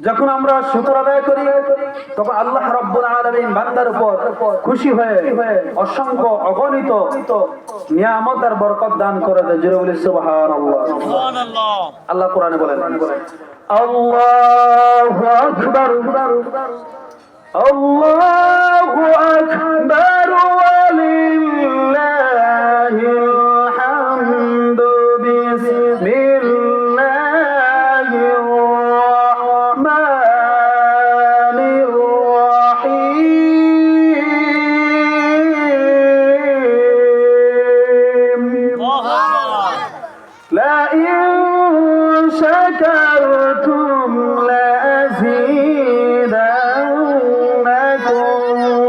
যখন আমরা শুকর আদায় করি তখন আল্লাহ রাব্বুল আলামিন বান্দার উপর খুশি হয়ে অসংখ্য অগণিত নিয়ামত আর বরকত দান করে দেয়। জোরে বলি সুবহানাল্লাহ। সুবহানাল্লাহ। আল্লাহ কোরআনে বলেন, আল্লাহু আকবার, আল্লাহু আকবার ওয়ালিল্লাহিল হামদু বিসমিল্লাহির রাহমানির রহিম। লা ইন শাকারতুম লাযীদান্নাকুম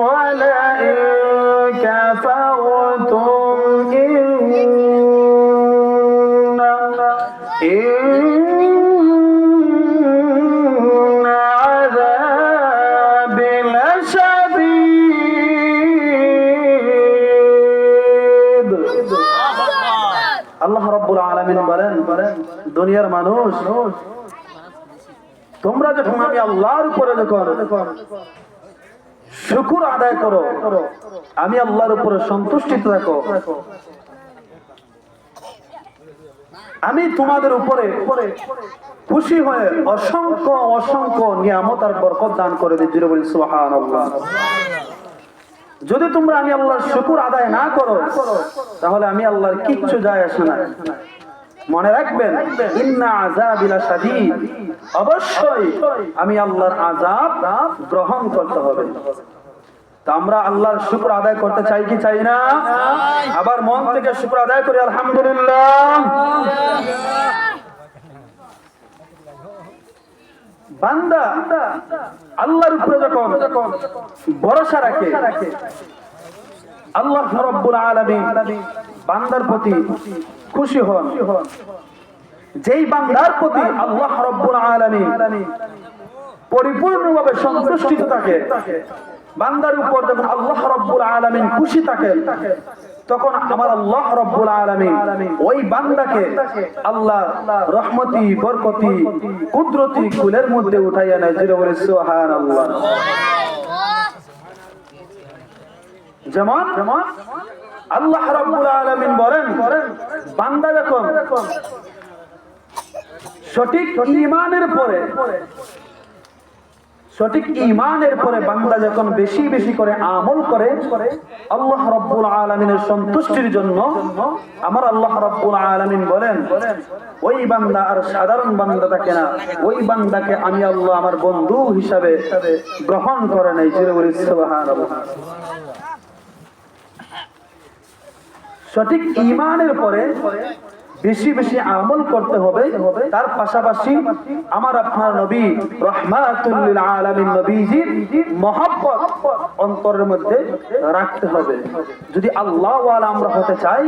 ওয়া লা ইন কাফারতুম ইন্না আযাবি লাশাদীদ। আল্লাহ রাব্বুল আলামিন বলেন, দুনিয়ার মানুষ, তোমরা যখন আমি আল্লাহর উপরে যখন শুকর আদায় করো, আমি আল্লাহর উপরে সন্তুষ্টি থাকো, আমি তোমাদের উপরে খুশি হয়ে অসংখ্য অসংখ্য নিয়ামত আর বরকত দান করে দিই। জোরে বলি সুবহানাল্লাহ। যদি তোমরা আমি আল্লাহর শুকর আদায় না করো তাহলে আমি আল্লাহর কিচ্ছু যায় আসে না। মনে রাখবেন, ইন্না আযাবি লাশাদীদ, অবশ্যই আমি আল্লাহর আযাব গ্রহণ করতে হবে। তা আমরা আল্লাহর শুকর আদায় করতে চাই কি চাই না? আবার মন থেকে শুকর আদায় করি আলহামদুলিল্লাহ। বান্দা আল্লাহর উপরে যখন ভরসা রাখে, আল্লাহ রাব্বুল আলামিন বান্দার প্রতি খুশি হন। যেই বান্দার প্রতি আল্লাহ রাব্বুল আলামিন পরিপূর্ণভাবে সন্তুষ্ট থাকে, বান্দার উপর যখন আল্লাহ রাব্বুল আলামিন খুশি থাকেন, তখন আমার আল্লাহ রাব্বুল আলামিন ওই বান্দাকে আল্লাহ রহমতি বরকতি কুদরতি কুলের মধ্যে উঠাইয়া নেয়। জোরে বলে সুবহানাল্লাহ। যেমন আল্লাহ রাব্বুল আলামিন বলেন, বান্দা যখন সঠিক ঈমানের পরে বান্দা যখন বেশি বেশি করে আমল করে আল্লাহ রাব্বুল আলামিনের সন্তুষ্টির জন্য, আমার আল্লাহ রাব্বুল আলামিন বলেন, ওই বান্দা আর সাধারণ বান্দা থাকে না, ওই বান্দাকে আমি আল্লাহ আমার বন্ধু হিসাবে গ্রহণ করে নেই। জোরে বলি সুবহানাল্লাহ। সঠিক ঈমানের পরে বেশি বেশি আমল করতে হবে। তার পাশাপাশি আমার আপনার নবী রাহমাতুল লিল আলামিন নবীজির মহব্বত অন্তরের মধ্যে রাখতে হবে। যদি আল্লাহ ওয়ালা আমরা হতে চাই,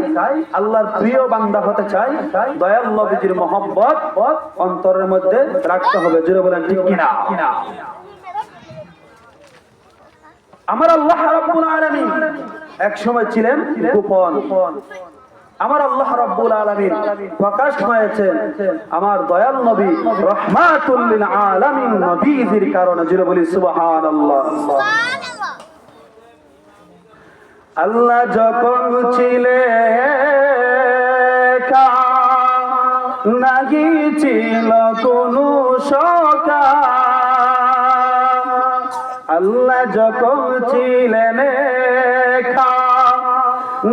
আল্লাহর প্রিয় বান্দা হতে চাই, দয়াল নবীজির মহব্বত অন্তরের মধ্যে রাখতে হবে। জোরে বলেন ঠিক কিনা? আমার আল্লাহ রাব্বুল আলামিন এক সময় ছিলেন গোপন, আমার আল্লাহ রাব্বুল আলামিন প্রকাশ হয়েছেন আমার দয়াল নবী রাহমাতুল লিল আলামিন নবীজির কারণে। জোরে বলি সুবহানাল্লাহ। আল্লাহ যখন ছিলেন নাহি ছিল কোনো শকা, আল্লাহ যখন ছিলেন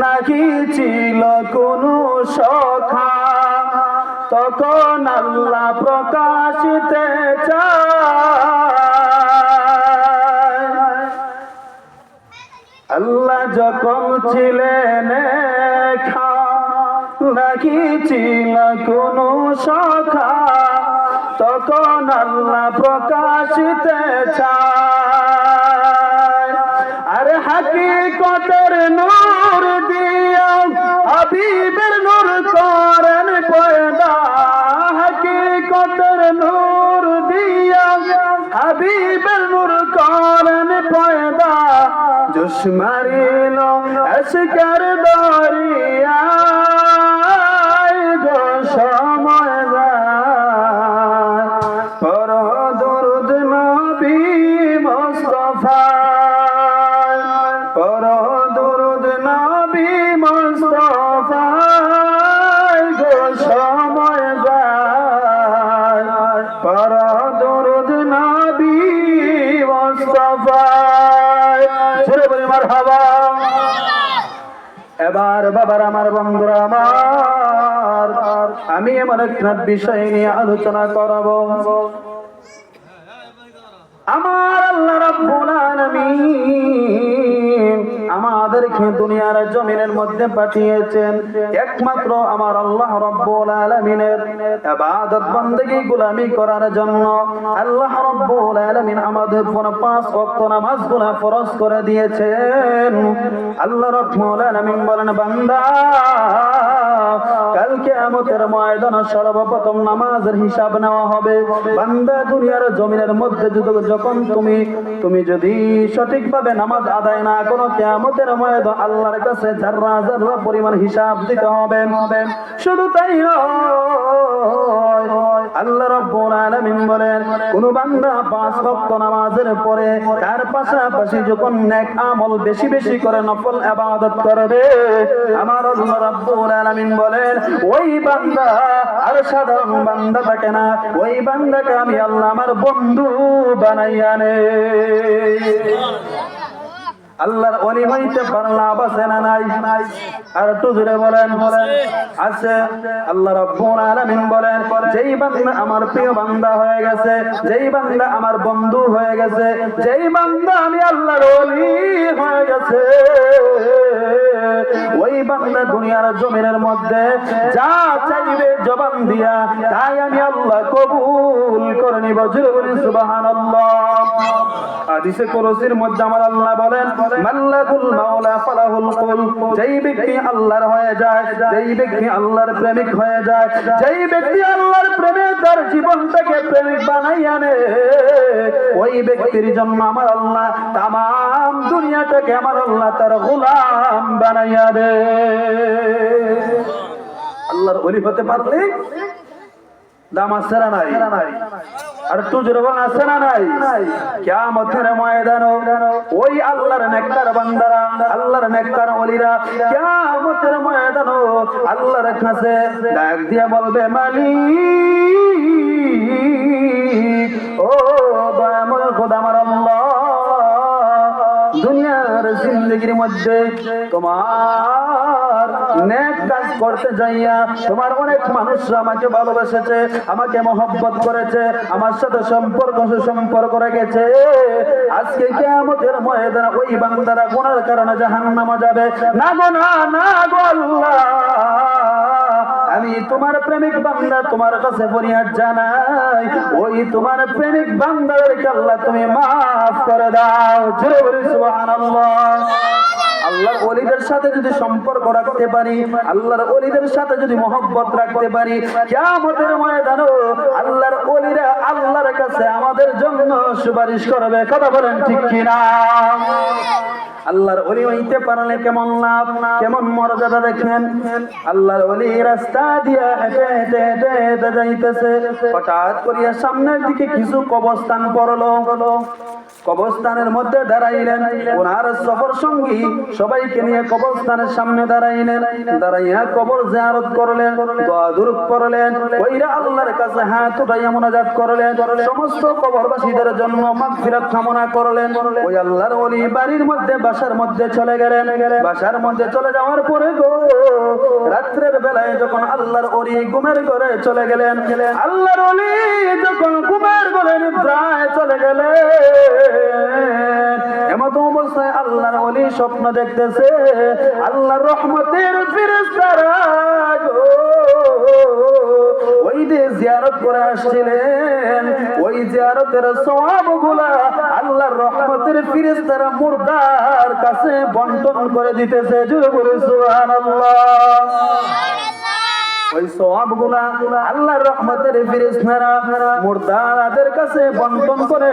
নাহি ছিল কোনো সখা, তখন আল্লাহ প্রকাশিতে চায়। আল্লাহ যখন ছিলেন নাহি ছিল কোনো সখা, তখন আল্লাহ প্রকাশিতে চায়। আরে হাকিকতের নূর দিয়া হাবিবের নূর করেন পয়দা, হাকিকতের নূর দিয়া হাবিবের নূর করেন পয়দা। জোশ মারিল আশকার দরিয়ায় গো সময় যায়, পর দুরুদ পারা দরুদ নবী মুস্তাফা জোরে বলি মারহাবা। এবার বাবার আমার বন্ধুরা আমার, আমি এমন একটা বিষয় নিয়ে আলোচনা করব। আমার আল্লাহ রাব্বুল আলামিন আমাদেরকে দুনিয়ার জমিনের মধ্যে পাঠিয়েছেন একমাত্র আমার আল্লাহ রাব্বুল আলামিনের ইবাদত বندگی গোলামি করার জন্য। আল্লাহ রাব্বুল আলামিন আমাদের উপর 5 ওয়াক্ত নামাজগুলো ফরজ করে দিয়েছেন। আল্লাহ রাব্বুল আলামিন বলেন, বান্দা কাল কিয়ামতের ময়দানে সর্বপ্রথম নামাজের হিসাব নেওয়া হবে। বান্দা দুনিয়ার জমিনের মধ্যে যখন তুমি যদি সঠিকভাবে নামাজ আদায় না করো, কিয়ামতের ময়দানে আল্লাহর কাছে যাররা যাররা পরিমাণ হিসাব দিতে হবে। শুধু তাই নয়, আল্লাহ রাব্বুল আলামিন বলেন, কোন বান্দা 5 ওয়াক্ত নামাজের পরে তার পাশাপাশি যখন নেক আমল বেশি বেশি করে নফল ইবাদত করবে, আমার আল্লাহ রাব্বুল আলামিন বলেন ওই বান্দা আর সাধারণ বান্দা থাকে না, ওই বান্দাকে আমি আল্লাহ আমার বন্ধু বানাইয়া নে। আল্লাহর ওলি হইতে পারলা বাসে না নাই? আর একটু জোরে বলেন আছে। আল্লাহ রাব্বুল আলামিন বলেন, যেই বান্দা আমার প্রিয় বান্দা হয়ে গেছে, যেই বান্দা আমার বন্ধু হয়ে গেছে, যেই বান্দা আমি আল্লাহর ওলি হয়ে গেছে, ওই বান্দা দুনিয়ার জমিনের মধ্যে যা চাইবে জবান দিয়া তাই আমি আল্লাহ কবুল করে নিব। জোরে বলি সুবহানাল্লাহ। হাদিসে কুরসির মধ্যে আমার আল্লাহ বলেন, মাল্লাকুল মাওলা ফালাহুল কুল, যেই ব্যক্তি আল্লাহর হয়ে যায়, যেই ব্যক্তি আল্লাহর প্রেমিক হয়ে যায়, যেই ব্যক্তি আল্লাহর প্রেমে তার জীবনটাকে প্রেমিক বানাইয়া নেয়, ওই ব্যক্তির জন্য আমার আল্লাহ তামাম দুনিয়াটাকে আমার আল্লাহ তার গোলাম বানাইয়া দেয়। আল্লাহর ওলি হতে পারলে দাম আছে না নাই? আর একটু জোরে বলেন আছে না নাই? কিয়ামতের ময়দানে ওই আল্লাহর নেককার বান্দারা, আল্লাহর নেককার ওলিরা কিয়ামতের ময়দানে আল্লাহর কাছে ডাক দিয়ে বলবে, মালিক ও দয়াময় খোদা আমার আল্লাহ, দুনিয়ার জিন্দেগির মধ্যে তোমার নেক কাজ করতে যাইয়া তোমার অনেক মানুষ আমাকে ভালোবেসেছে, আমাকে মহব্বত করেছে, আমার সাথে সম্পর্ক রেখেছে। আজকে কিয়ামতের ময়দানে ওই বান্দারা গুনার কারণে জাহান্নামে যাবে। না গো না, না গো আল্লাহ, আমি তোমার প্রেমিক বান্দা তোমার কাছে ফরিয়াদ জানাই, ওই তোমার প্রেমিক বান্দাদেরকে আল্লাহ তুমি মাফ করে দাও। জোরে বলি সুবহানাল্লাহ। আল্লাহর ওলিদের সাথে যদি সম্পর্ক রাখতে পারি, আল্লাহর ওলিদের সাথে যদি মহব্বত রাখতে পারি, কিয়ামতের ময়দানে আল্লাহর ওলিরা আল্লাহর কাছে আমাদের জন্য সুপারিশ করবে। কথা বলেন ঠিক কিনা? আল্লাহর ওলি হইতে পারলে কেমন লাভ, কেমন মর্যাদা দেখেন। আল্লাহর ওলি রাস্তা দিয়া হেঁটে হেঁটে হেঁটে হেঁটে যাইতেছে, হঠাৎ করিয়া সামনের দিকে কিছু কবরস্থান পড়লো। কবরস্থানের মধ্যে দাঁড়াইলেন, ওনার সফর সঙ্গী সবাইকে নিয়ে কবরস্থানের সামনে দাঁড়াইলেন, দাঁড়াইয়া কবর জিয়ারত করলেন, দোয়া দুরূদ করলেন, ওইরা আল্লাহর কাছে হাত উঠাইয়া মুনাজাত করলেন, সমস্ত কবরবাসীদের জন্য মাগফিরাত কামনা করলেন। ওই আল্লাহর ওলি বাড়ির মধ্যে বাসার মধ্যে চলে গেলেন। বাসার মধ্যে চলে যাওয়ার পরে গো রাত্রের বেলায় যখন আল্লাহর ওলি ঘুমের ঘরে চলে গেলেন, আল্লাহর ওলি যখন ঘুমের ঘরে নিদ্রায় চলে গেলেন, এমত অবস্থায় আল্লাহর ওলি স্বপ্ন দেখতেছে, আল্লাহর রহমতের ফেরেশতারা ওই যে জিয়ারত করে আসছিলেন, ওই জিয়ারতের সওয়াবগুলা আল্লাহর রহমতের ফেরেশতারা মুর্দার কাছে বন্টন করে দিতেছে। জোরে বলে সুবহানাল্লাহ। ওই সওয়াবগুলা আল্লাহর রহমতের ফেরেশতারা মুর্দাদের কাছে বন্টন করে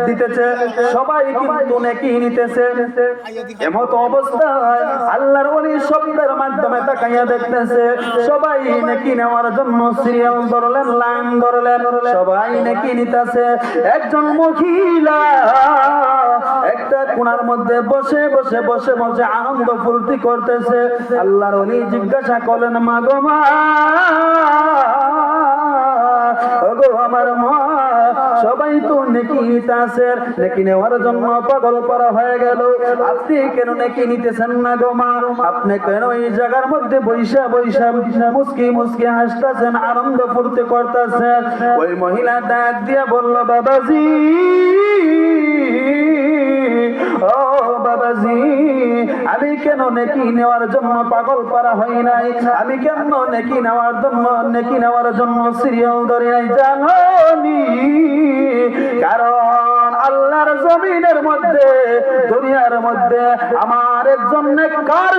দিতেছে, সবাই কিন্তু নেকি নিতেছে। এমত অবস্থায় আল্লাহর ওলি শব্দের মাধ্যমে তাকাইয়া দেখতেছে, সবাই নেকি নেওয়ার জন্য সিরিয়াল ধরলেন, লাইন ধরলেন, সবাই নেকি নিতেছে। একজন মহিলা একটা কোণার মধ্যে বসে বসে বসে বসে আনন্দ ফুর্তি করতেছে। আল্লাহর ওলি জিজ্ঞাসা করলেন, মা গো মা, ওগো আমার মা, সবাই তো নেকি নিতে আসেন, নেকি নেওয়ার জন্য পাগল করা হয়ে গেল। আপনি কেন নেকি নিতেছেন না গো মা? আপনি কেন এই জায়গার মধ্যে বৈশা বৈশা মুস্কি মুস্কি হাসতেছেন, আনন্দ ফুর্তি করতেছেন? ওই মহিলা ডাক দিয়া বলল, বাবাজি, ও বাবাজি, আমি কেন নেকি নেওয়ার জন্য পাগল করা হই নাই? আমি কেন নেকি নেওয়ার জন্য সিরিয়াল ধরে নাই জানো নি? কারণ আল্লাহর জমিনের মধ্যে, দুনিয়ার মধ্যে আমার একজন নেককার